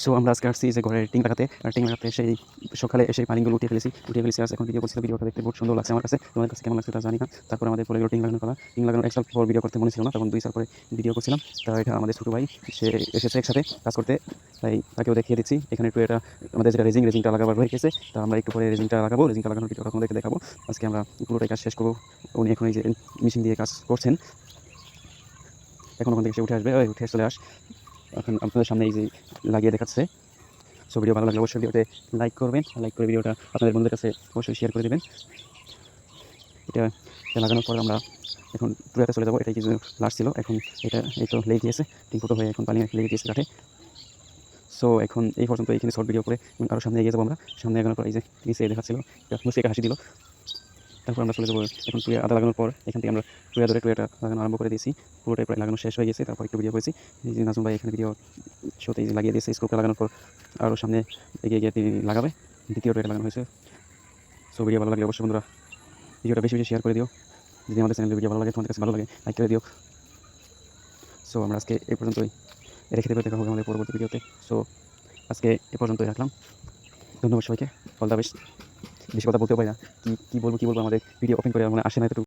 So আমরা আজকে আসছি যে ঘরে টিন লাগাতে, টিন লাগাতে সেই সকালে এসে পানিগুলো উঠিয়ে ফেলেছি। আজ এখন ভিডিও করছিলাম। ভিডিওটা দেখতে বহুত সুন্দর লাগছে আমার কাছে। তোমাদের কাছে কেমন লাগছে তা জানি না। তারপরে আমাদের পরে টিন লাগানোর পালা। টিন লাগানোর ১ সাল পর ভিডিও করতে মনে ছিল না, তখন ২ সাল পরে ভিডিও করছিলাম। তা এটা আমাদের ছোটো ভাই, সে এসেছে একসাথে কাজ করতে, তাই তাকেও দেখিয়ে দিচ্ছি। এখানে একটু এটা আমাদের যেটা রেজিংটা লাগাবার হয়ে গেছে, তা আমরা একটু পরে রেজিংটা লাগাবো। রেজিংটা লাগানোর ভিডিওটা তোমাদেরকে দেখাবো। আজকে আমরা পুরোটাই কাজ শেষ করবো। উনি এখন এই যে মেশিন দিয়ে কাজ করছেন, এখন ওখান থেকে সে উঠে আসবে। উঠে চলে আস, এখন আপনাদের সামনে এই যে লাগিয়ে দেখাচ্ছে। সো ভিডিও ভালো লাগলে অবশ্যই ভিডিওতে লাইক করবেন, লাইক করে ভিডিওটা আপনাদের বন্ধুদের কাছে অবশ্যই শেয়ার করে দেবেন। এটা লাগানোর পর আমরা এখন পুরাতে চলে যাবো। এটাই কিছু লাস্ট ছিল, এখন এটা এই তো লেগে গিয়েছে, টিন ফুটো হয়ে এখন পানি লেগে গিয়েছে কাঠে। সো এখন এই পর্যন্ত এইখানে শর্ট ভিডিও করে আরও সামনে এগিয়ে যাবো আমরা। সামনে এগোনোর পর এই যে নিচে দেখাচ্ছিল, মুসি একটা হাসি দিল। তারপর আমরা চলে যাবো এখন টুয়ে আদা লাগানোর পর। এখান থেকে আমরা টুয়ে ধরে টুয়েটা লাগানো আরম্ভ করে দিয়েছি। পুরোটাই প্রায় লাগানো শেষ হয়ে গেছে। তারপর একটু ভিডিও করেছি, এই যে নাজুম ভাই এখানে ভিডিও শোতে লাগিয়ে দিয়েছে। স্ক্রুটা লাগানোর পর আরও সামনে এগিয়ে গিয়ে তিনি লাগাবে। দ্বিতীয় টুয়েটা লাগানো হয়েছে। সো ভিডিও ভালো লাগলে অবশ্যই বন্ধুরা ভিডিওটা বেশি বেশি শেয়ার করে দিও। যদি আমাদের চ্যানেলের ভিডিও ভালো লাগে, তোমাদের কাছে ভালো লাগে, লাইক করে দিও। সো আমরা আজকে এই পর্যন্তই রেখে দেবো, দেখা হবে আমাদের পরবর্তী ভিডিওতে। সো আজকে এ পর্যন্তই রাখলাম। ধন্যবাদ সবাইকে। All the best. বেশি কথা বলতেও পারি না, কী বলবো আমাদের ভিডিও ওপেন করে আমার আসে না এতটুকু।